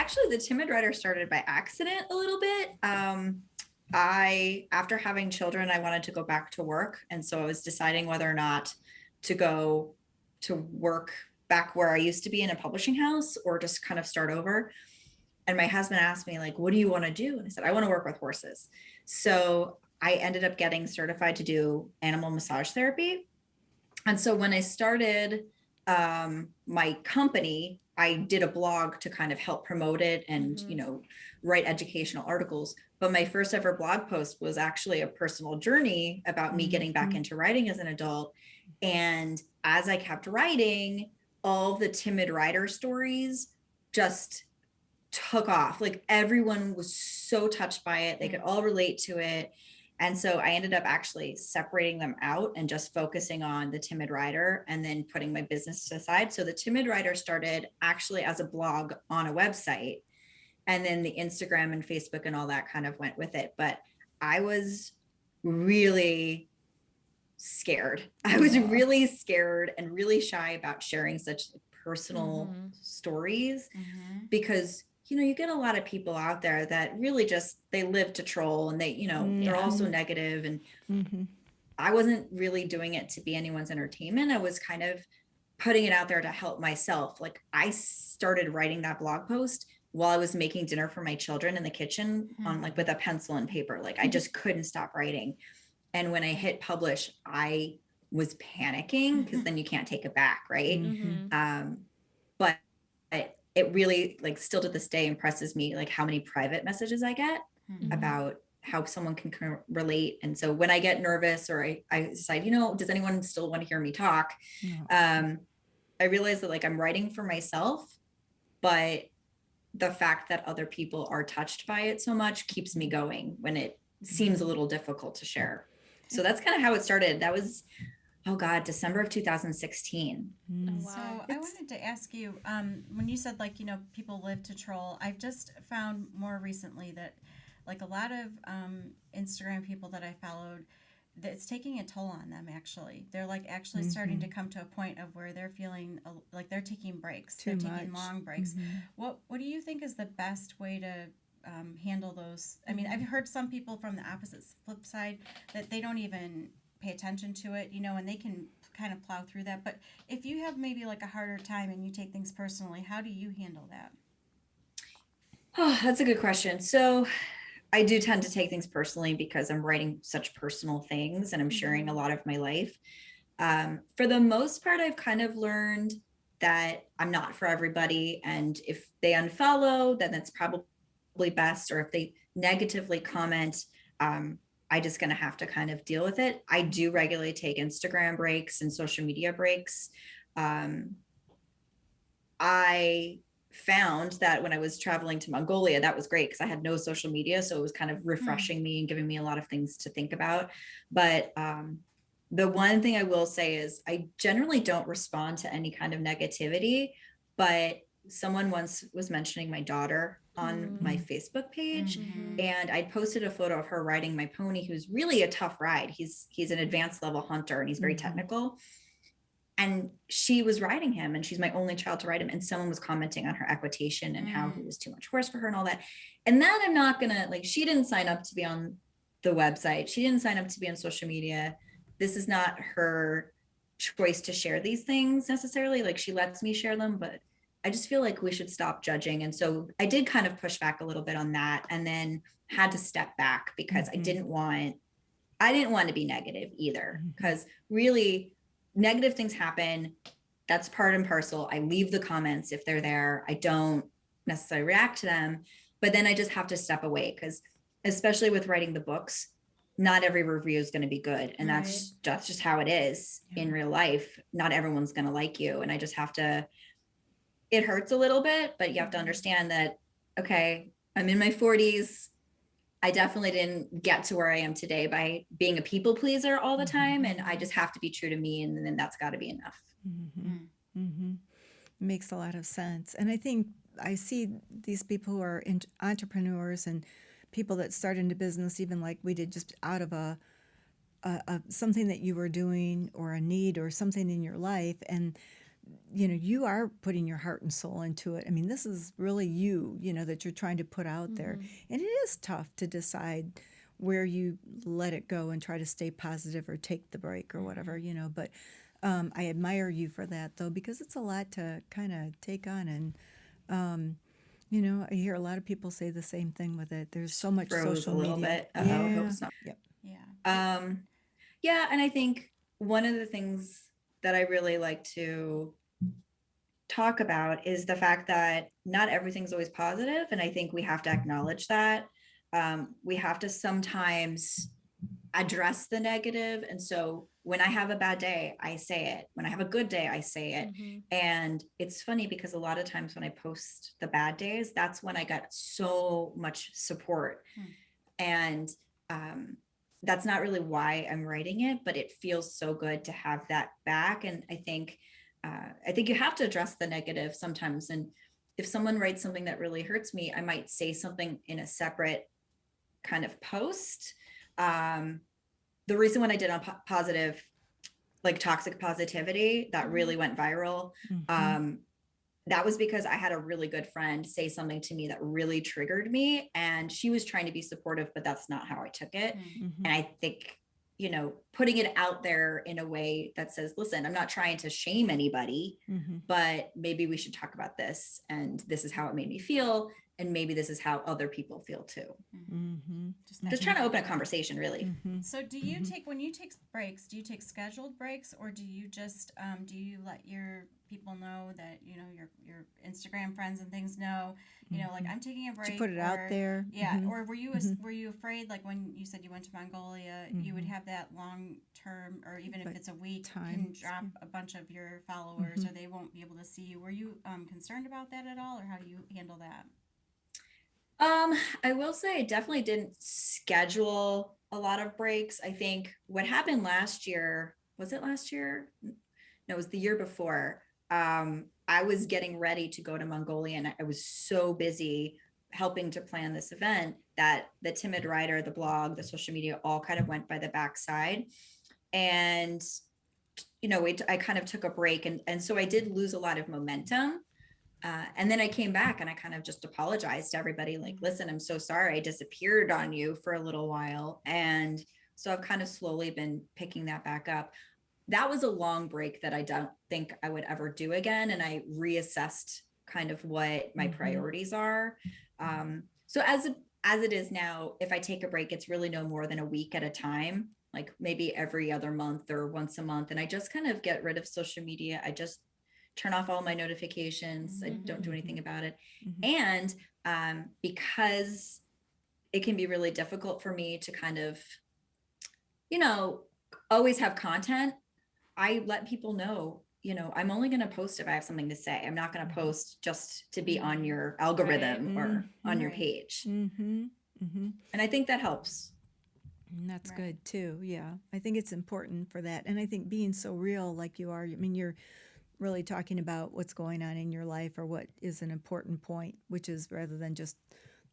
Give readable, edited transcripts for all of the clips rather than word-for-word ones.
Actually, the Timid Rider started by accident a little bit. After having children, I wanted to go back to work. And so I was deciding whether or not to go to work back where I used to be in a publishing house or just kind of start over. And my husband asked me, like, what do you want to do? And I said, I want to work with horses. So I ended up getting certified to do animal massage therapy. And so when I started my company, I did a blog to kind of help promote it and, write educational articles. But my first ever blog post was actually a personal journey about me getting back into writing as an adult. And as I kept writing, all the Timid Rider stories just took off. Like everyone was so touched by it. They could all relate to it. And so I ended up actually separating them out and just focusing on the Timid Rider and then putting my business aside. So the Timid Rider started actually as a blog on a website. And then the Instagram and Facebook and all that kind of went with it. But I was really scared. I was really scared and really shy about sharing such personal stories because you get a lot of people out there that really just they live to troll and they they're also negative, and I wasn't really doing it to be anyone's entertainment. I was kind of putting it out there to help myself. Like I started writing that blog post while I was making dinner for my children in the kitchen on like with a pencil and paper. Like I just couldn't stop writing. And when I hit publish, I was panicking because then you can't take it back, right? But it really, like, still to this day impresses me, like how many private messages I get about how someone can relate. And so when I get nervous or I decide, does anyone still want to hear me talk? I realize that like I'm writing for myself, but the fact that other people are touched by it so much keeps me going when it seems a little difficult to share. So that's kind of how it started. That was, oh God, December of 2016. Oh, wow. So I wanted to ask you, when you said like, people live to troll, I've just found more recently that like a lot of Instagram people that I followed, that it's taking a toll on them actually. They're like actually starting to come to a point of where they're feeling like they're taking breaks. They're taking long breaks. What do you think is the best way to handle those? I mean, I've heard some people from the opposite flip side that they don't even pay attention to it, and they can kind of plow through that. But if you have maybe like a harder time and you take things personally, how do you handle that? Oh, that's a good question. So I do tend to take things personally because I'm writing such personal things and I'm sharing a lot of my life. For the most part, I've kind of learned that I'm not for everybody. And if they unfollow, then that's probably best. Or if they negatively comment, I just going to have to kind of deal with it. I do regularly take Instagram breaks and social media breaks. I found that when I was traveling to Mongolia, that was great because I had no social media. So it was kind of refreshing me and giving me a lot of things to think about. But the one thing I will say is I generally don't respond to any kind of negativity, but someone once was mentioning my daughter on my Facebook page, and I posted a photo of her riding my pony, who's really a tough ride. He's an advanced level hunter and he's very technical. And she was riding him and she's my only child to ride him. And someone was commenting on her equitation and how he was too much horse for her and all that. And that I'm not gonna, like, she didn't sign up to be on the website. She didn't sign up to be on social media. This is not her choice to share these things necessarily. Like, she lets me share them, but I just feel like we should stop judging. And so I did kind of push back a little bit on that and then had to step back because I didn't want to be negative either. Because really, negative things happen. That's part and parcel. I leave the comments if they're there. I don't necessarily react to them, but then I just have to step away because especially with writing the books, not every review is going to be good. And that's just how it is in real life. Not everyone's going to like you. And I just have to, it hurts a little bit, but you have to understand that, okay, I'm in my 40s. I definitely didn't get to where I am today by being a people pleaser all the time. And I just have to be true to me. And then that's got to be enough. Makes a lot of sense. And I think I see these people who are entrepreneurs and people that start into business, even like we did, just out of a something that you were doing or a need or something in your life. And you are putting your heart and soul into it. I mean, this is really you that you're trying to put out there. And it is tough to decide where you let it go and try to stay positive or take the break or whatever. But I admire you for that, though, because it's a lot to kind of take on. And, I hear a lot of people say the same thing with it. There's so much Froze a social little media. bit. Uh-oh, hope Yeah. it's not. Yep. Yeah. Yeah, and I think one of the things that I really like to talk about is the fact that not everything's always positive, and I think we have to acknowledge that. We have to sometimes address the negative, and so when I have a bad day, I say it. When I have a good day, I say it. And it's funny because a lot of times when I post the bad days, that's when I got so much support. And that's not really why I'm writing it, but it feels so good to have that back. And I think you have to address the negative sometimes. And if someone writes something that really hurts me, I might say something in a separate kind of post. The reason when I did on positive, like toxic positivity, that really went viral. That was because I had a really good friend say something to me that really triggered me, and she was trying to be supportive, but that's not how I took it. And I think, putting it out there in a way that says, listen, I'm not trying to shame anybody, but maybe we should talk about this. And this is how it made me feel. And maybe this is how other people feel too. Just trying to open a conversation, really. So do you take, when you take breaks, do you take scheduled breaks, or do you just, do you let your people know that, your Instagram friends and things know, like I'm taking a break? To put it out there. Yeah. Or were you, were you afraid, like when you said you went to Mongolia, you would have that long term, or even if it's a week, can drop a bunch of your followers or they won't be able to see you. Were you concerned about that at all, or how do you handle that? I will say I definitely didn't schedule a lot of breaks. I think what happened last year, was it last year? No, it was the year before. I was getting ready to go to Mongolia, and I was so busy helping to plan this event that the Timid Rider, the blog, the social media all kind of went by the backside. And, I kind of took a break. And so I did lose a lot of momentum. And then I came back and I kind of just apologized to everybody, like, listen, I'm so sorry I disappeared on you for a little while. And so I've kind of slowly been picking that back up. That was a long break that I don't think I would ever do again. And I reassessed kind of what my priorities are. So as it is now, if I take a break, it's really no more than a week at a time, like maybe every other month or once a month. And I just kind of get rid of social media. I just turn off all my notifications. I don't do anything about it. And because it can be really difficult for me to kind of, always have content, I let people know, I'm only going to post if I have something to say. I'm not going to post just to be on your algorithm or on your page. And I think that helps. And that's good too. Yeah. I think it's important for that. And I think being so real like you are, I mean, you're really talking about what's going on in your life or what is an important point, which is rather than just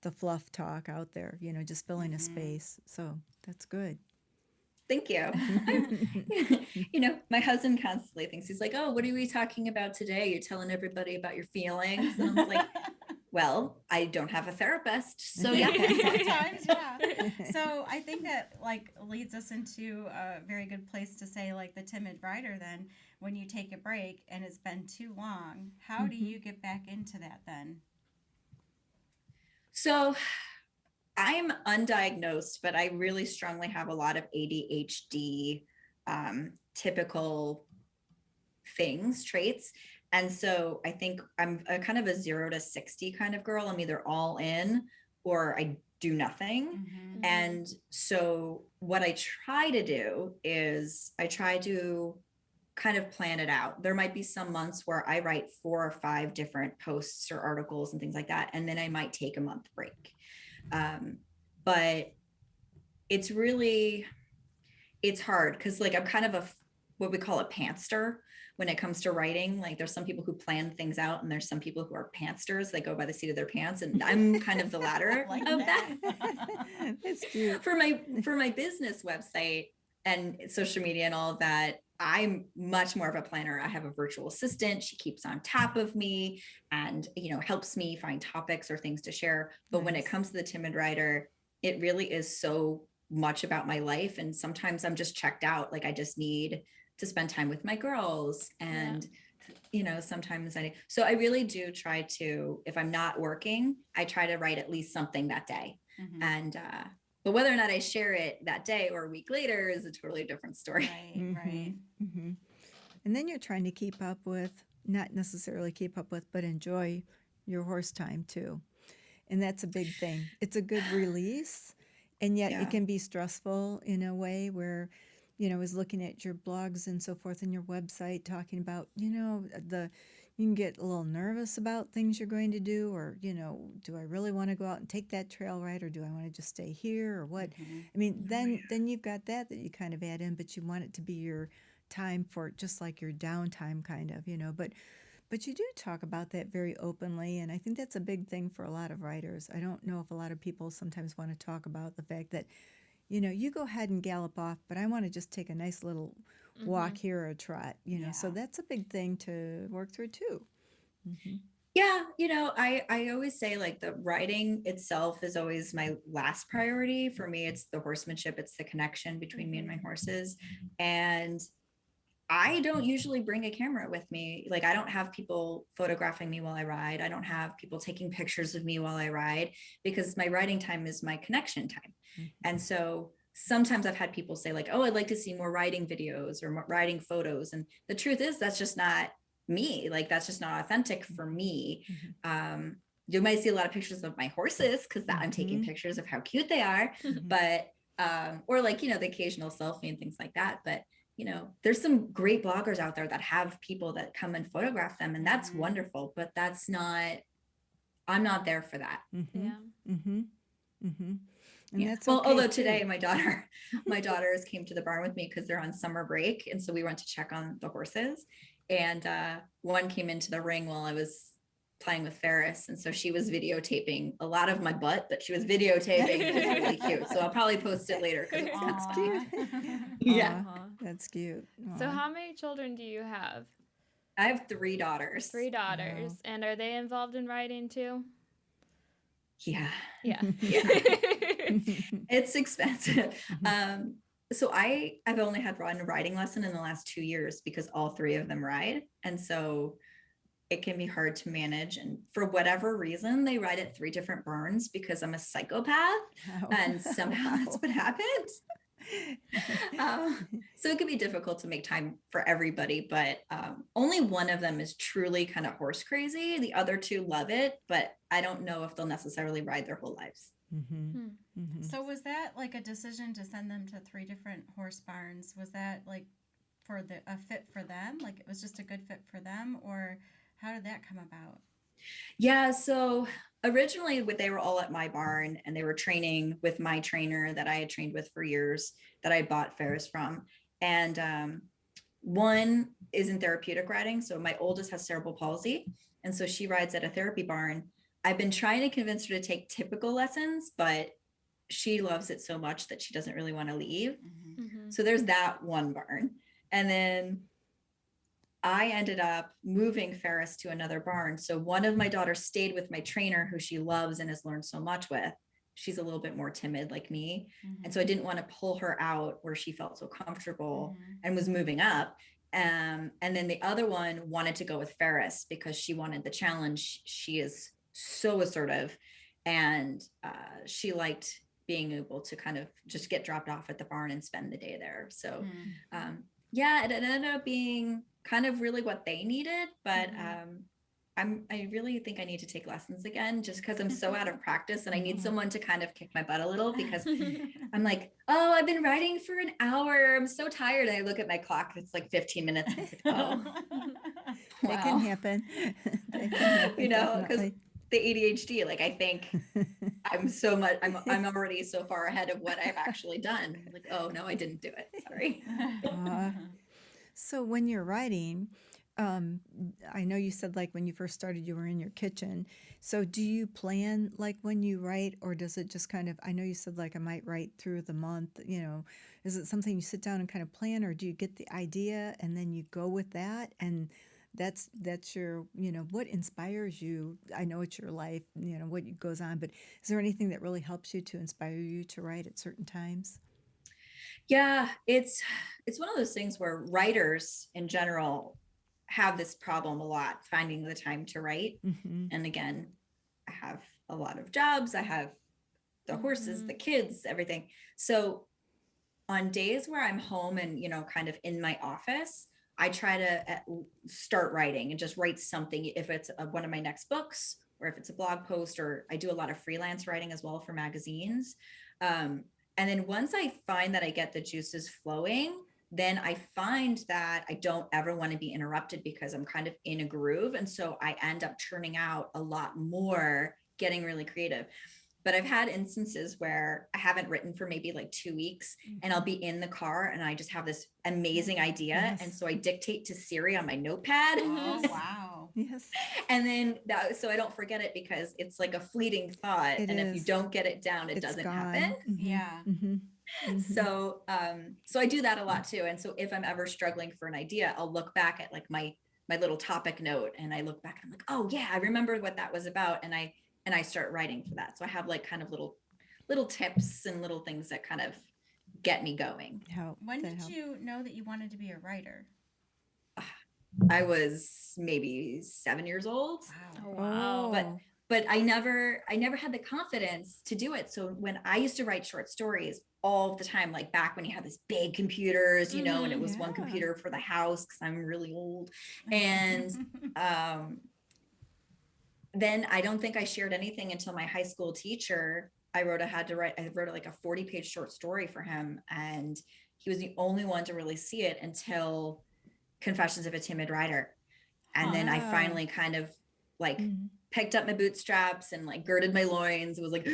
the fluff talk out there, just filling a space. So that's good. Thank you. My husband constantly thinks, he's like, oh, what are we talking about today? You're telling everybody about your feelings. And I was like, well, I don't have a therapist. So yeah. Sometimes, yeah. So I think that leads us into a very good place to say, like, the Timid Rider, then when you take a break and it's been too long, how do you get back into that then? So I'm undiagnosed, but I really strongly have a lot of ADHD, typical traits. And so I think I'm a kind of a 0 to 60 kind of girl. I'm either all in or I do nothing. And so what I try to do is I try to kind of plan it out. There might be some months where I write 4 or 5 different posts or articles and things like that. And then I might take a month break. But it's hard because I'm kind of what we call a pantster when it comes to writing. Like there's some people who plan things out and there's some people who are pantsters. They go by the seat of their pants. And I'm kind of the latter of that. It's cute. For my business website and social media and all of that, I'm much more of a planner. I have a virtual assistant. She keeps on top of me and, helps me find topics or things to share. But when it Nice. comes to the Timid Rider, it really is so much about my life. And sometimes I'm just checked out. Like I just need to spend time with my girls. And, sometimes so I really do try to, if I'm not working, I try to write at least something that day. Mhm. And, but whether or not I share it that day or a week later is a totally different story. Right, right. Mm-hmm. And then you're trying to keep up with, not necessarily keep up with, but enjoy your horse time too. And that's a big thing. It's a good release, and yet Yeah. it can be stressful in a way where, I was looking at your blogs and so forth and your website talking about, you can get a little nervous about things you're going to do, or, do I really want to go out and take that trail ride, or do I want to just stay here, or what? Mhm. I mean, then you've got that you kind of add in, but you want it to be your time for just like your downtime kind of, but you do talk about that very openly, and I think that's a big thing for a lot of writers. I don't know if a lot of people sometimes want to talk about the fact that, you go ahead and gallop off, but I want to just take a nice little walk here or a trot, So Yeah. that's a big thing to work through too. Mm-hmm. Yeah, I always say like the writing itself is always my last priority. For me, it's the horsemanship, it's the connection between me and my horses. And I don't usually bring a camera with me. Like I don't have people photographing me while I ride. I don't have people taking pictures of me while I ride because my riding time is my connection time. Mm-hmm. And so sometimes I've had people say like, "Oh, I'd like to see more riding videos or more riding photos." And the truth is that's just not me. Like that's just not authentic for me. Mm-hmm. You might see a lot of pictures of my horses because I'm taking Mhm. pictures of how cute they are, but or like, the occasional selfie and things like that. But there's some great bloggers out there that have people that come and photograph them, and that's Mhm. wonderful, but I'm not there for that. Mm-hmm. Yeah. Mm-hmm. Mm-hmm. And Yeah. that's Well, okay although too. today my daughters came to the barn with me because they're on summer break. And so we went to check on the horses. And one came into the ring while I was playing with Ferris. And so she was videotaping a lot of my butt, but she was videotaping. It was really cute. So I'll probably post it later because it's That's Aw. cute. yeah. Aw, that's cute. So Aw. how many children do you have? I have 3 daughters. 3 daughters. Wow. And are they involved in writing too? Yeah. Yeah. Yeah. It's expensive. So I've only had one riding lesson in the last 2 years because all three of them ride. And so it can be hard to manage. And for whatever reason, they ride at 3 different barns because I'm a psychopath. Wow. And somehow that's Wow. what happened. So it could be difficult to make time for everybody, but only one of them is truly kind of horse crazy. The other two love it, but I don't know if they'll necessarily ride their whole lives. Mm-hmm. Hmm. Mm-hmm. So was that like a decision to send them to 3 different horse barns? Was that like for a fit for them? Like it was just a good fit for them, or how did that come about? Yeah, so originally they were all at my barn and they were training with my trainer that I had trained with for years that I bought Ferris from. And one is in therapeutic riding. So my oldest has cerebral palsy. And so she rides at a therapy barn. I've been trying to convince her to take typical lessons, but she loves it so much that she doesn't really want to leave. Mm-hmm. Mm-hmm. So there's that one barn. And then I ended up moving Ferris to another barn. So one of my daughters stayed with my trainer who she loves and has learned so much with. She's a little bit more timid like me. Mm-hmm. And so I didn't want to pull her out where she felt so comfortable Mm-hmm. and was moving up. And then the other one wanted to go with Ferris because she wanted the challenge. She is so assertive and she liked being able to kind of just get dropped off at the barn and spend the day there. So yeah, it ended up being kind of really what they needed, but I really think I need to take lessons again just because I'm so out of practice and I need someone to kind of kick my butt a little because I'm like, oh, I've been writing for an hour. I'm so tired. And I look at my clock, it's like 15 minutes. I'm like, oh, That can wow. happen. That can happen, Because definitely. the ADHD, like I think I'm already so far ahead of what I've actually done. Like, oh no, I didn't do it. Sorry. So when you're writing, I know you said like when you first started, you were in your kitchen. So do you plan like when you write, or does it just kind of, I know you said like I might write through the month, is it something you sit down and kind of plan, or do you get the idea and then you go with that? And that's your, what inspires you? I know it's your life, what goes on, but is there anything that really helps you to inspire you to write at certain times? Yeah, it's one of those things where writers in general have this problem a lot, finding the time to write. Mm-hmm. And again, I have a lot of jobs. I have the horses, the kids, everything. So on days where I'm home and, kind of in my office, I try to start writing and just write something. If it's one of my next books, or if it's a blog post, or I do a lot of freelance writing as well for magazines. Um, and then once I find that I get the juices flowing, then I find that I don't ever want to be interrupted because I'm kind of in a groove. And so I end up churning out a lot more, getting really creative. But I've had instances where I haven't written for maybe like 2 weeks, and I'll be in the car and I just have this amazing idea. Yes. And so I dictate to Siri on my notepad. Oh, wow. Yes. And then so I don't forget it, because it's like a fleeting thought. It and if you is. don't get it down, it It's doesn't gone. happen. Yeah. So I do that a lot too. And so if I'm ever struggling for an idea, I'll look back at like my little topic note, and I look back and I'm like, oh yeah, I remember what that was about. And I start writing for that. So I have like kind of little tips and little things that kind of get me going. When did you know that you wanted to be a writer? I was maybe 7 years old. Oh, wow. But I never had the confidence to do it. So when I used to write short stories all the time, like back when you had these big computers, and it was one computer for the house, because I'm really old. And then I don't think I shared anything until my high school teacher. I wrote like a 40-page short story for him, and he was the only one to really see it until Confessions of a Timid Rider. And then I finally kind of like picked up my bootstraps and like girded my loins. It was like,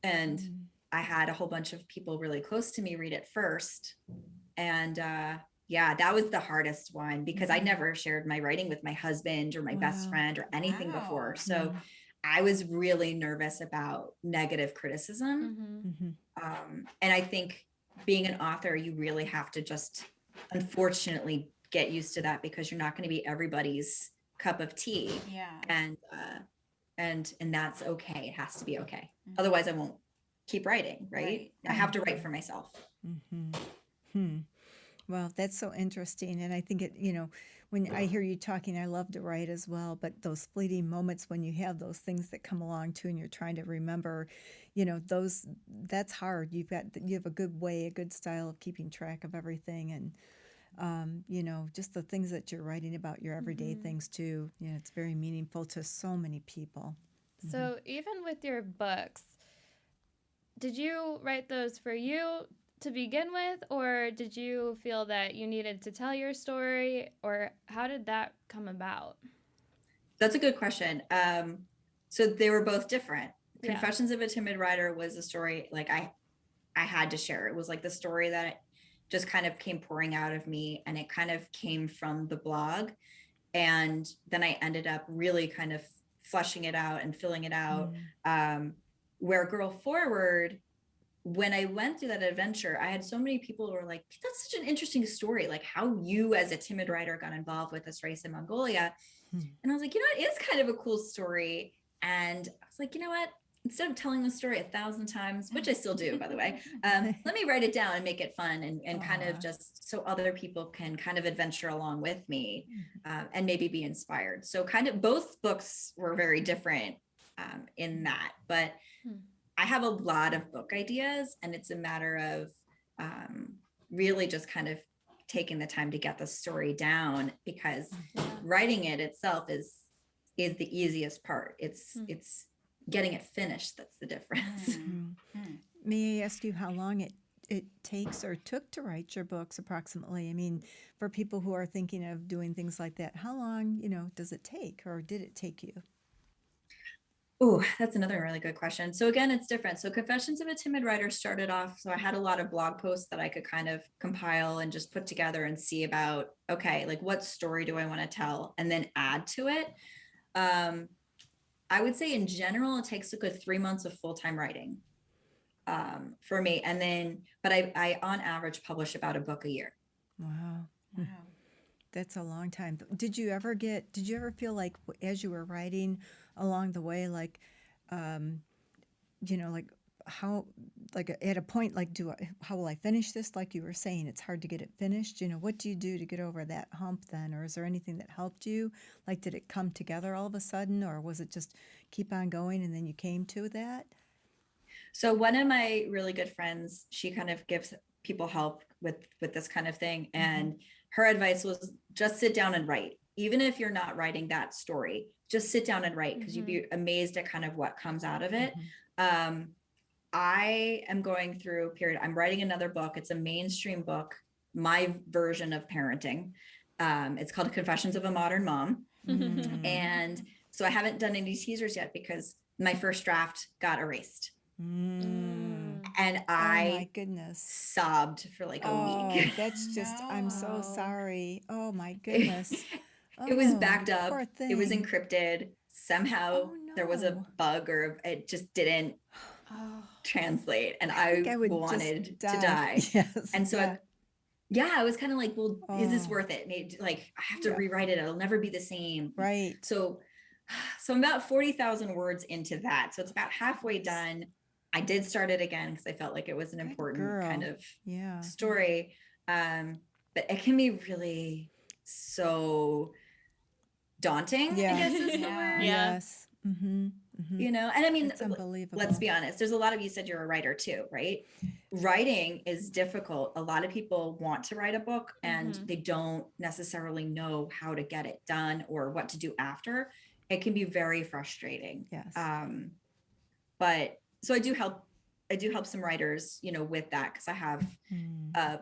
and I had a whole bunch of people really close to me read it first. And yeah, that was the hardest one, because I never shared my writing with my husband or my best friend or anything before. So I was really nervous about negative criticism. And I think being an author, you really have to just, unfortunately, get used to that, because you're not going to be everybody's cup of tea. Yeah. And that's okay. It has to be okay. Otherwise I won't keep writing, right? I have to write for myself. Well, that's so interesting. And I think when I hear you talking, I love to write as well, but those fleeting moments when you have those things that come along too, and you're trying to remember, that's hard. You have a good style of keeping track of everything. And, just the things that you're writing about, your everyday things too, it's very meaningful to so many people. So even with your books, did you write those for you to begin with, or did you feel that you needed to tell your story, or how did that come about? That's a good question. So they were both different. Yeah. Confessions of a Timid Rider was a story like I had to share. It was like the story that just kind of came pouring out of me, and it kind of came from the blog. And then I ended up really kind of fleshing it out and filling it out. Where Girl Forward, when I went through that adventure, I had so many people who were like, that's such an interesting story, like how you as a timid writer got involved with this race in Mongolia. And I was like, it is kind of a cool story. And I was like, you know what? Instead of telling the story 1,000 times, which I still do, by the way, let me write it down and make it fun, and kind of just so other people can kind of adventure along with me, and maybe be inspired. So kind of both books were very different in that, but I have a lot of book ideas, and it's a matter of really just kind of taking the time to get the story down, because writing it itself is the easiest part. It's getting it finished that's the difference. May I ask you how long it takes or took to write your books approximately? I mean, for people who are thinking of doing things like that, how long, does it take, or did it take you? Oh, that's another really good question. So again, it's different. So Confessions of a Timid Rider started off. So I had a lot of blog posts that I could kind of compile and just put together and see about, okay, like what story do I want to tell and then add to it. Um, I would say in general, it takes a good 3 months of full-time writing for me. And then, but I on average publish about a book a year. Wow. Wow. That's a long time. Did you ever feel like as you were writing along the way, like, like how, like at a point, like, how will I finish this? Like you were saying, it's hard to get it finished. What do you do to get over that hump then? Or is there anything that helped you? Like, did it come together all of a sudden, or was it just keep on going and then you came to that? So one of my really good friends, she kind of gives people help with this kind of thing. And her advice was just sit down and write. Even if you're not writing that story, just sit down and write because you'd be amazed at kind of what comes out of it. I am going through a period. I'm writing another book. It's a mainstream book, my version of parenting. It's called Confessions of a Modern Mom. And so I haven't done any teasers yet because my first draft got erased. And Oh I my goodness. sobbed for like a Oh, week. that's just, I'm so No. sorry. Oh my goodness. It was Oh, backed up. poor It was thing. encrypted. Somehow Oh there was a no. bug or it just didn't Oh. translate. And I think I I would wanted just to die. die. Yes. And so Yeah. I was kind of like, well, is this Oh, worth it? Maybe like I have to yeah. rewrite it. It'll never be the same. Right. So I'm about 40,000 words into that. So it's about halfway done. I did start it again because I felt like it was an Good important kind girl. of Yeah. story. But it can be really so daunting, I Yeah. guess is the Yeah. word. Yeah. Yes. Mm-hmm. Mm-hmm. And I mean, It's unbelievable. let's be honest, there's a lot of you said you're a writer too, right? Writing is difficult. A lot of people want to write a book and they don't necessarily know how to get it done or what to do after. It can be very frustrating. Yes. But so I do help some writers, with that because I have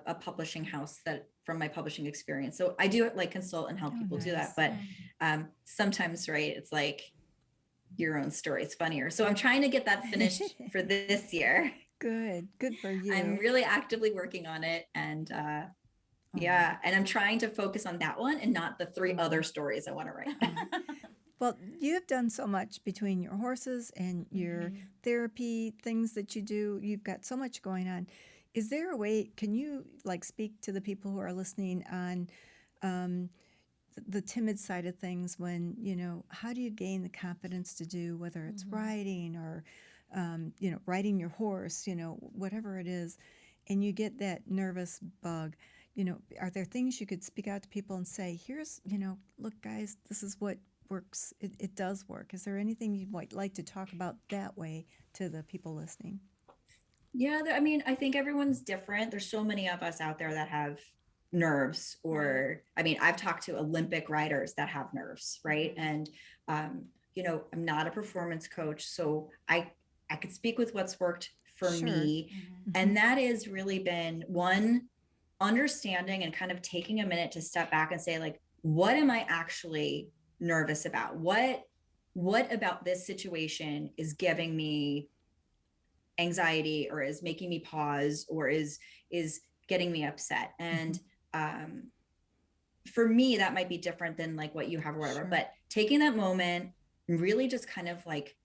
a publishing house that from my publishing experience. So I do like consult and help Oh, people do nice. that. But sometimes, right, it's like your own story is funnier. So I'm trying to get that finished for this year. Good. Good for you. I'm really actively working on it. And yeah, and I'm trying to focus on that one and not the 3 other stories I want to write. Well, you have done so much between your horses and your therapy things that you do. You've got so much going on. Is there a way, can you like speak to the people who are listening on the timid side of things when, how do you gain the confidence to do, whether it's riding or, riding your horse, whatever it is, and you get that nervous bug, are there things you could speak out to people and say, here's, look, guys, this is what works. It does work. Is there anything you might like to talk about that way to the people listening? Yeah, I mean, I think everyone's different. There's so many of us out there that have nerves, or I mean, I've talked to Olympic riders that have nerves, right? And I'm not a performance coach, so I could speak with what's worked for Sure. me, and that has really been one, understanding and kind of taking a minute to step back and say, like, what am I actually nervous about? What about this situation is giving me anxiety or is making me pause or is getting me upset? And for me that might be different than like what you have or whatever. Sure. But taking that moment and really just kind of like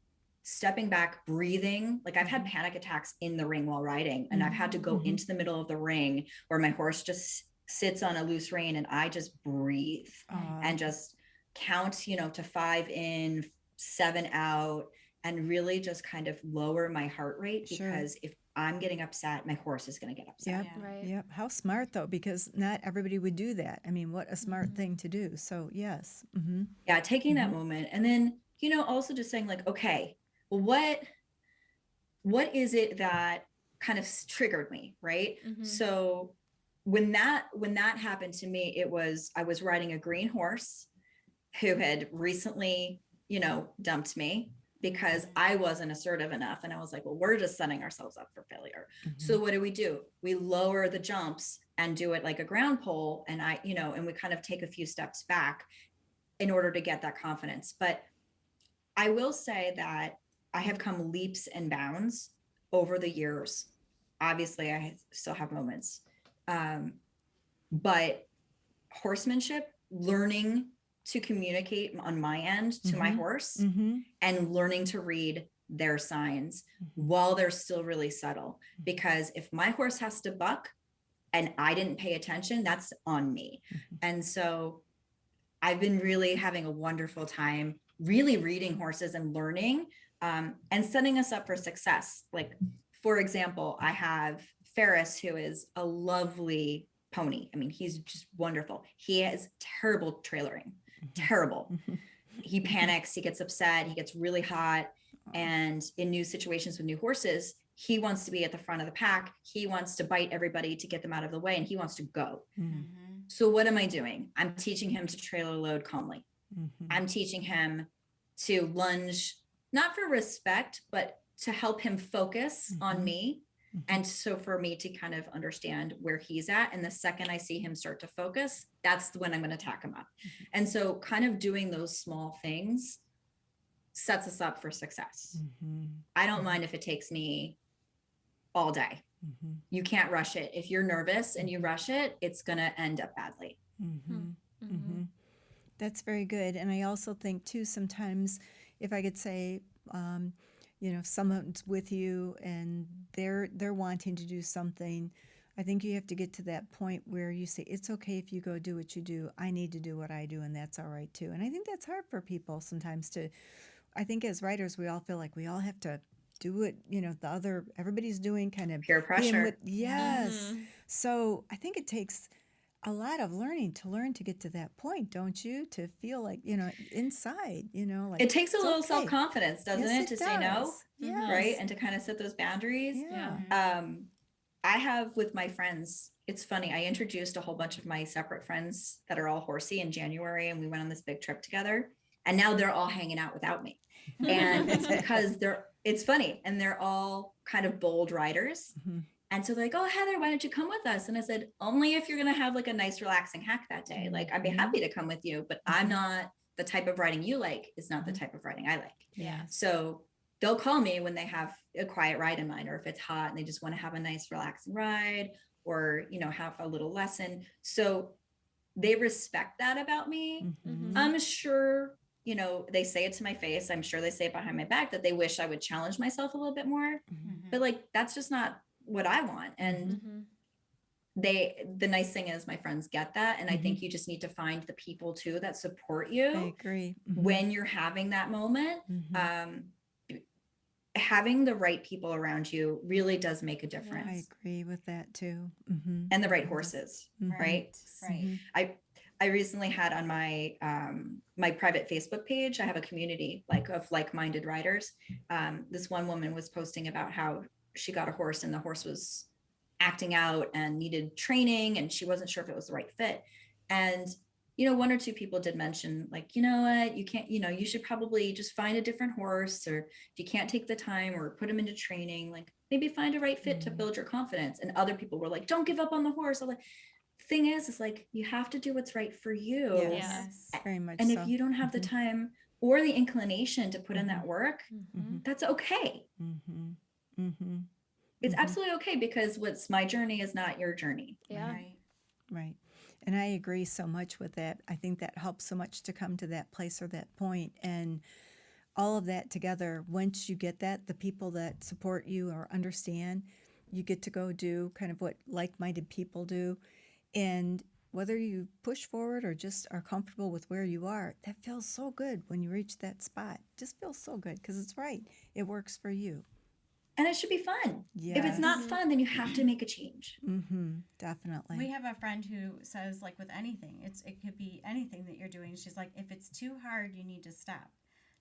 stepping back, breathing. Like I've had panic attacks in the ring while riding, and I've had to go into the middle of the ring where my horse just sits on a loose rein and I just breathe and just count, to 5 in, 7 out, and really just kind of lower my heart rate. Sure. Because if I'm getting upset, my horse is going to get upset. Yep. Right. Yep. How smart though, because not everybody would do that. I mean, what a smart thing to do. So yes. Yeah, taking that moment, and then also just saying like, okay, well, what is it that kind of triggered me, right? So when that happened to me, I was riding a green horse who had recently dumped me because I wasn't assertive enough. And I was like, well, we're just setting ourselves up for failure. So what do? We lower the jumps and do it like a ground pole. And and we kind of take a few steps back in order to get that confidence. But I will say that I have come leaps and bounds over the years. Obviously, I still have moments. But horsemanship, learning to communicate on my end to my horse and learning to read their signs while they're still really subtle. Because if my horse has to buck and I didn't pay attention, that's on me. And so I've been really having a wonderful time really reading horses and learning and setting us up for success. Like, for example, I have Ferris, who is a lovely pony. I mean, he's just wonderful. He has terrible trailering, terrible. He panics, he gets upset, he gets really hot. And in new situations with new horses, he wants to be at the front of the pack. He wants to bite everybody to get them out of the way, and he wants to go. So what am I doing? I'm teaching him to trailer load calmly. I'm teaching him to lunge, not for respect, but to help him focus on me. And so for me to kind of understand where he's at. And the second I see him start to focus, that's when I'm going to tack him up. And so kind of doing those small things sets us up for success. I don't mind if it takes me all day. You can't rush it. If you're nervous and you rush it, it's going to end up badly. That's very good. And I also think too, sometimes if I could say, you know, someone's with you and they're wanting to do something, I think you have to get to that point where you say, it's okay if you go do what you do. I need to do what I do, and that's all right too. And I think that's hard for people sometimes to, I think as writers, we all feel like we all have to do what, you know, everybody's doing, kind of Peer pressure. Yes. So I think it takes a lot of learning to learn to get to that point, don't you? To feel like, you know, inside, you know, like It takes a it's little okay. self-confidence, doesn't Yes, it, to say no, does. Yes. right? And to kind of set those boundaries. Yeah. I have with my friends, it's funny, I introduced a whole bunch of my separate friends that are all horsey in January, and we went on this big trip together. And now they're all hanging out without me. And it's because it's funny, and they're all kind of bold riders. And so they're like, oh, Heather, why don't you come with us? And I said, only if you're going to have like a nice relaxing hack that day. Like, I'd be happy to come with you, but I'm not the type of riding you like is not the type of riding I like. Yeah. So they'll call me when they have a quiet ride in mind, or if it's hot and they just want to have a nice relaxing ride, or, you know, have a little lesson. So they respect that about me. I'm sure, you know, they say it to my face. I'm sure they say it behind my back that they wish I would challenge myself a little bit more. But like, that's just not what I want. And the nice thing is my friends get that. And I think you just need to find the people too that support you. I agree. When you're having that moment. Having the right people around you really does make a difference. I agree with that too. And the right horses, right? Right. I recently had on my my private Facebook page, I have a community of like-minded riders. This one woman was posting about how she got a horse and the horse was acting out and needed training, and she wasn't sure if it was the right fit. And, you know, one or two people did mention, like, you know what, you can't, you know, you should probably just find a different horse, or if you can't take the time or put him into training, like maybe find a right fit to build your confidence. And other people were like, don't give up on the horse. I'm like, thing is like, you have to do what's right for you. Yes, very much And so. if you don't have the time or the inclination to put in that work, that's okay. It's absolutely okay, because what's my journey is not your journey. Yeah. Right. And I agree so much with that. I think that helps so much to come to that place or that point. And all of that together, once you get that, the people that support you or understand, you get to go do kind of what like-minded people do. And whether you push forward or just are comfortable with where you are, that feels so good when you reach that spot. Just feels so good because it's right. It works for you. And it should be fun. Yes. If it's not fun, then you have to make a change. Definitely. We have a friend who says, like, with anything, it could be anything that you're doing. She's like, if it's too hard, you need to stop.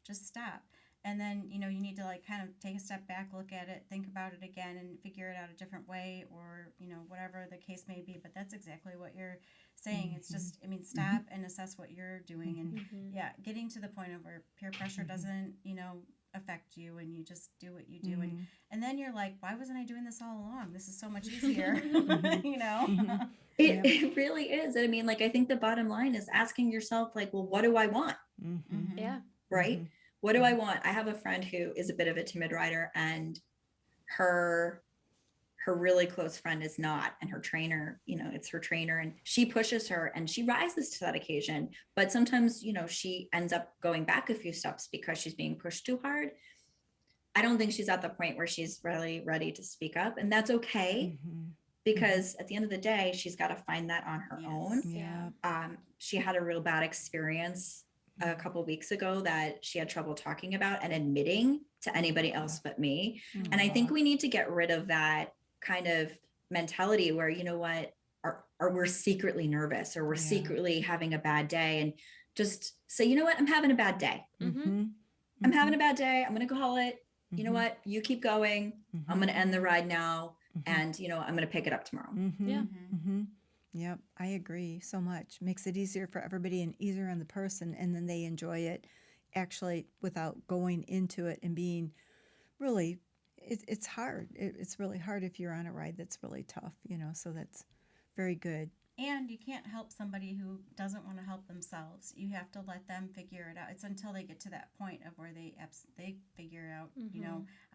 Just stop. And then, you know, you need to like kind of take a step back, look at it, think about it again, and figure it out a different way, or, you know, whatever the case may be. But that's exactly what you're saying. It's just, I mean, stop and assess what you're doing. And yeah, getting to the point of where peer pressure doesn't, you know, affect you, and you just do what you do. And then you're like, why wasn't I doing this all along? This is so much easier, you know? It really is. I mean, like, I think the bottom line is asking yourself, like, well, what do I want? Yeah. Right? What do I want? I have a friend who is a bit of a timid rider, and her really close friend is not, and her trainer, it's her trainer, and she pushes her and she rises to that occasion, but sometimes she ends up going back a few steps because she's being pushed too hard. I don't think she's at the point where she's really ready to speak up, and that's okay, because at the end of the day, she's got to find that on her own. Yeah. She had a real bad experience a couple weeks ago that she had trouble talking about and admitting to anybody else but me. And I think we need to get rid of that kind of mentality where, or we're secretly nervous, or we're secretly having a bad day, and just say, you know what, I'm having a bad day. I'm having a bad day. I'm going to call it. You know what? You keep going. I'm going to end the ride now. And, I'm going to pick it up tomorrow. Yeah. Yep, I agree so much. Makes it easier for everybody and easier on the person, and then they enjoy it actually without going into it and being really, it's hard. It's really hard if you're on a ride that's really tough, so that's very good. And you can't help somebody who doesn't want to help themselves. You have to let them figure it out. It's until they get to that point of where they figure out,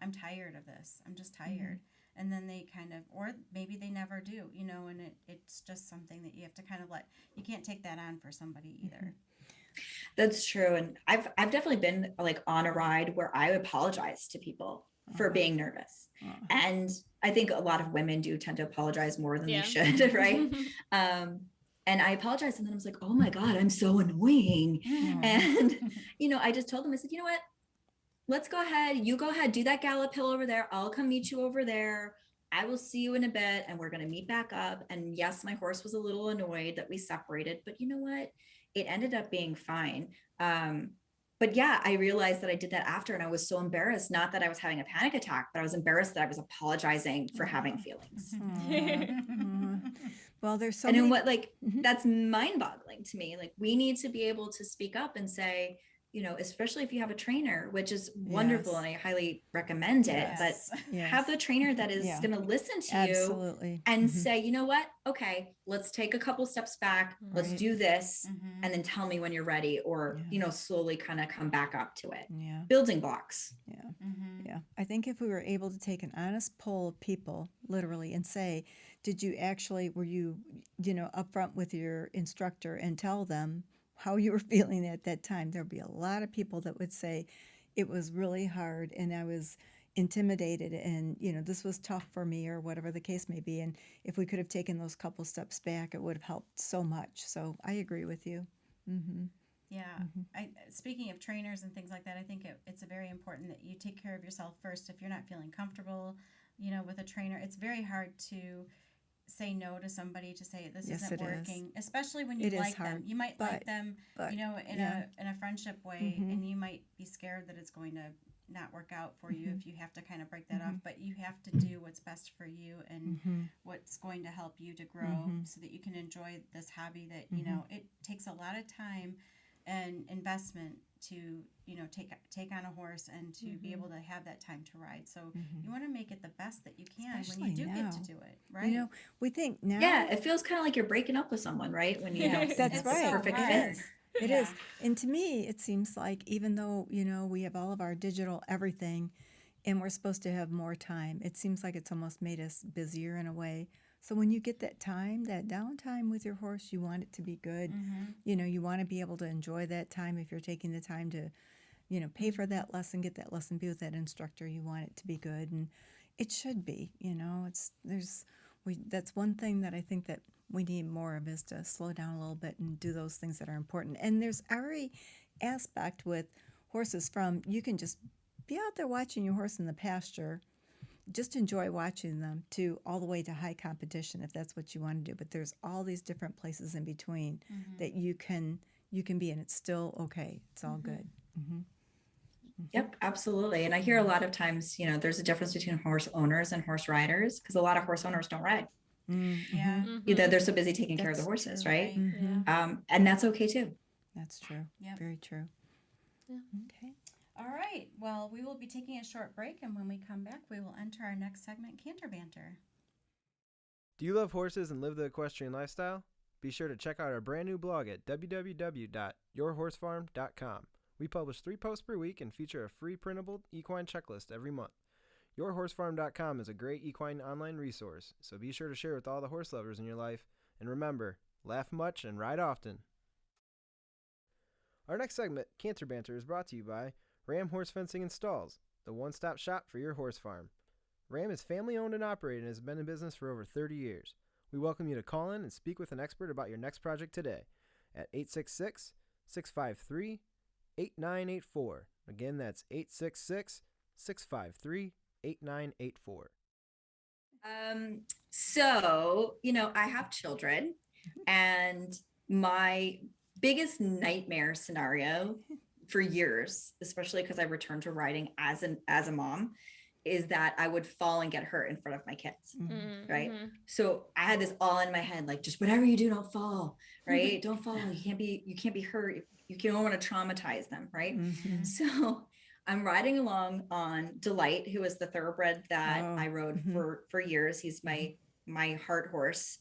I'm tired of this. I'm just tired. And then they kind of, or maybe they never do, and it's just something that you have to kind of you can't take that on for somebody either. That's true. And I've definitely been like on a ride where I apologize to people for being nervous. And I think a lot of women do tend to apologize more than they should, right? And I apologized, and then I was like, oh my God, I'm so annoying. And, I just told them, I said, you know what? Let's go ahead. You go ahead, do that gallop hill over there. I'll come meet you over there. I will see you in a bit, and we're going to meet back up. And yes, my horse was a little annoyed that we separated, but you know what? It ended up being fine. But yeah, I realized that I did that after, and I was so embarrassed, not that I was having a panic attack, but I was embarrassed that I was apologizing for having feelings. Well, there's so and many. then what, that's mind boggling to me. Like, we need to be able to speak up and say, especially if you have a trainer, which is wonderful, and I highly recommend it, but have the trainer that is going to listen to you and say, you know what? Okay, let's take a couple steps back. Let's do this. And then tell me when you're ready, or, slowly kind of come back up to it. Building blocks. Yeah. I think if we were able to take an honest poll of people, literally, and say, were you, upfront with your instructor and tell them how you were feeling at that time, there'd be a lot of people that would say it was really hard and I was intimidated, and this was tough for me, or whatever the case may be. And if we could have taken those couple steps back, it would have helped so much. So I agree with you. Speaking of trainers and things like that, I think it's very important that you take care of yourself first. If you're not feeling comfortable with a trainer, it's very hard to say no to somebody, to say this isn't working, especially when you like them. You might like them, in a friendship way, and you might be scared that it's going to not work out for you if you have to kind of break that off. But you have to do what's best for you and what's going to help you to grow, so that you can enjoy this hobby that it takes a lot of time and investment to take on a horse and to be able to have that time to ride. So you want to make it the best that you can, especially when you do get to do it, right? We think now. Yeah, it feels kind of like you're breaking up with someone, right? When you know that's it's right. a perfect fit. It is. And to me, it seems like even though, we have all of our digital everything and we're supposed to have more time, it seems like it's almost made us busier in a way. So when you get that time, that downtime with your horse, you want it to be good. You want to be able to enjoy that time. If you're taking the time to, pay for that lesson, get that lesson, be with that instructor, you want it to be good. And it should be, that's one thing that I think that we need more of, is to slow down a little bit and do those things that are important. And there's every aspect with horses, from you can just be out there watching your horse in the pasture, just enjoy watching them, to all the way to high competition, if that's what you want to do. But there's all these different places in between that you can be, and it's still okay. It's all good. Yep, absolutely. And I hear a lot of times, there's a difference between horse owners and horse riders, because a lot of horse owners don't ride. They're so busy taking care of the horses, true, right? And that's okay too. That's true. Very true. Okay. All right. Well, we will be taking a short break, and when we come back, we will enter our next segment, Canter Banter. Do you love horses and live the equestrian lifestyle? Be sure to check out our brand new blog at www.yourhorsefarm.com, We publish 3 posts per week and feature a free printable equine checklist every month. YourHorseFarm.com is a great equine online resource, so be sure to share with all the horse lovers in your life. And remember, laugh much and ride often. Our next segment, Canter Banter, is brought to you by Ram Horse Fencing and Stalls, the one-stop shop for your horse farm. Ram is family-owned and operated and has been in business for over 30 years. We welcome you to call in and speak with an expert about your next project today at 866-653-8984. Again, that's 866-653-8984. So, I have children, and my biggest nightmare scenario for years, especially because I returned to riding as a mom, is that I would fall and get hurt in front of my kids. Right. So I had this all in my head, like, just whatever you do, don't fall, right? Don't fall. You can't be hurt. You don't want to traumatize them. Right. So I'm riding along on Delight, who is the thoroughbred that I rode for years. He's my heart horse,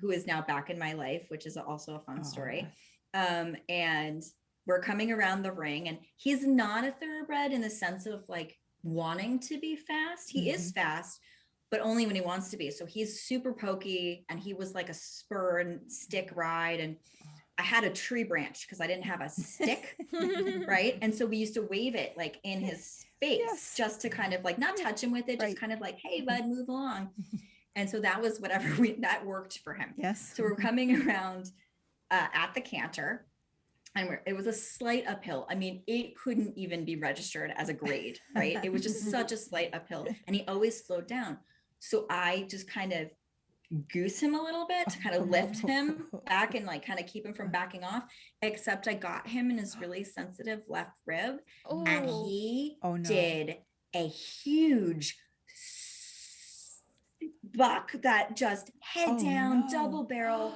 who is now back in my life, which is also a fun story. And we're coming around the ring, and he's not a thoroughbred in the sense of like wanting to be fast. He is fast, but only when he wants to be. So he's super pokey, and he was like a spur and stick ride. And I had a tree branch because I didn't have a stick, right? And so we used to wave it like in his face, just to kind of like not touch him with it, just kind of like, hey, bud, move along. And so that was whatever that worked for him. Yes. So we're coming around at the canter, and it was a slight uphill. I mean, it couldn't even be registered as a grade, right? It was just such a slight uphill, and he always slowed down. So I just kind of goose him a little bit to kind of lift him back and like kind of keep him from backing off, except I got him in his really sensitive left rib, and he did a huge buck that just head down, double barrel,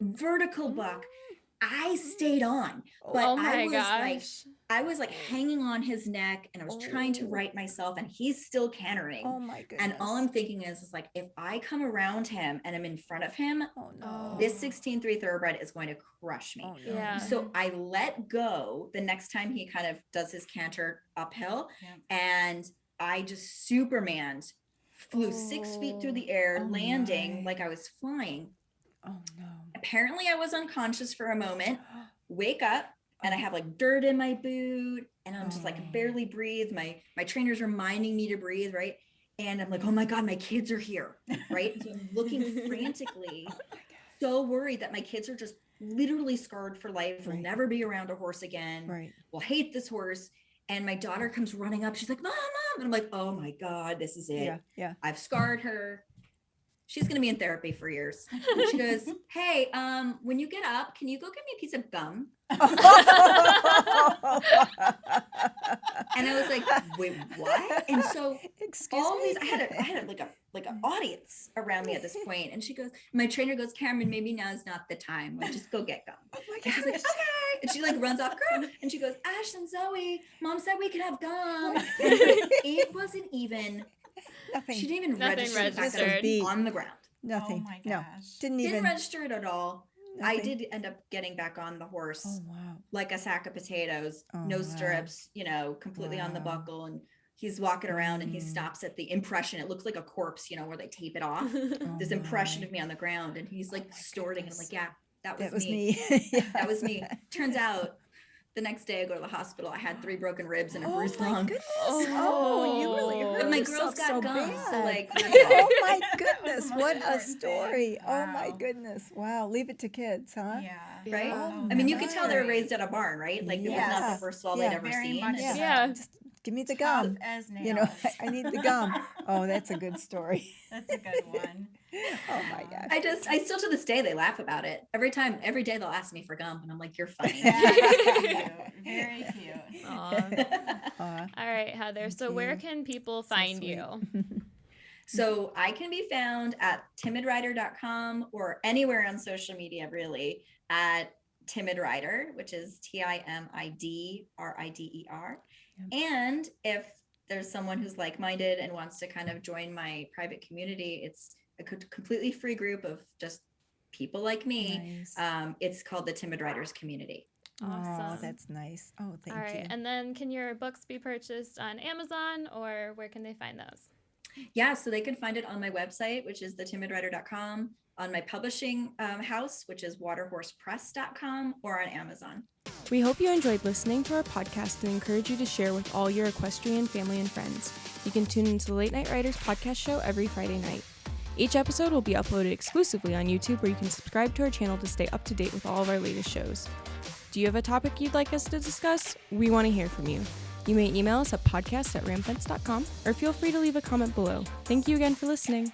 vertical buck. I stayed on, but I was like hanging on his neck, and I was trying to right myself, and he's still cantering. Oh my goodness. And all I'm thinking is like, if I come around him and I'm in front of him, this 16-3 thoroughbred is going to crush me. So I let go the next time he kind of does his canter uphill, and I just Supermaned, flew 6 feet through the air, landing like I was flying. Oh no. Apparently I was unconscious for a moment, wake up, and I have like dirt in my boot, and I'm just like barely breathe. My trainer's reminding me to breathe, right? And I'm like, oh my God, my kids are here, right? So I'm looking frantically, so worried that my kids are just literally scarred for life, will never be around a horse again, will hate this horse. And my daughter comes running up. She's like, Mom. And I'm like, oh my God, this is it. Yeah. I've scarred her. She's going to be in therapy for years. And she goes, hey, when you get up, can you go get me a piece of gum? And I was like, wait, what? And so I had like an audience around me at this point. And she goes, my trainer goes, Cameron, maybe now is not the time. Like, just go get gum. Oh my God. She's like, okay. And she like runs off, girl. And she goes, Ash and Zoe, Mom said we could have gum. And it wasn't even... Nothing. She didn't even register the fact that I was on the ground. Nothing. Oh my gosh. No. Didn't register it at all. Nothing. I did end up getting back on the horse like a sack of potatoes, no stirrups, completely on the buckle. And he's walking around and he stops at the impression. It looks like a corpse, where they tape it off. This impression of me on the ground. And he's like snorting. And I'm like, yeah, that was me. That was me. Turns out the next day I go to the hospital. I had 3 broken ribs and a bruised lung. Goodness. You really hurt But my yourself girls got so gum. bad. So like, Oh my goodness, what a important story. thing. Oh my Wow. goodness. Wow, leave it to kids, huh? Yeah. right? Oh, I mean, you could nice. tell they were raised at a barn, right? Like it was not the first stall they'd ever Very seen. much It's- so. Yeah. Just give me the gum. As nails. I need the gum. Oh, that's a good story. That's a good one. Oh my gosh. I still to this day, they laugh about it. Every day they'll ask me for gum and I'm like, you're funny. That's cute. Very cute. Aw. All right, Heather. So where can people find sweet. you? So I can be found at timidrider.com or anywhere on social media, really, at Timid Rider, which is TimidRider. And if there's someone who's like-minded and wants to kind of join my private community, it's a completely free group of just people like me. Nice. It's called the Timid Riders community. Oh, Awesome. that's nice. Oh, thank All right. you. And then can your books be purchased on Amazon, or where can they find those? Yeah, so they can find it on my website, which is thetimidrider.com, on my publishing house, which is waterhorsepress.com, or on Amazon. We hope you enjoyed listening to our podcast and encourage you to share with all your equestrian family and friends. You can tune into the Late Night Riders podcast show every Friday night. Each episode will be uploaded exclusively on YouTube, where you can subscribe to our channel to stay up to date with all of our latest shows. Do you have a topic you'd like us to discuss? We want to hear from you. You may email us at podcast@ramfence.com or feel free to leave a comment below. Thank you again for listening.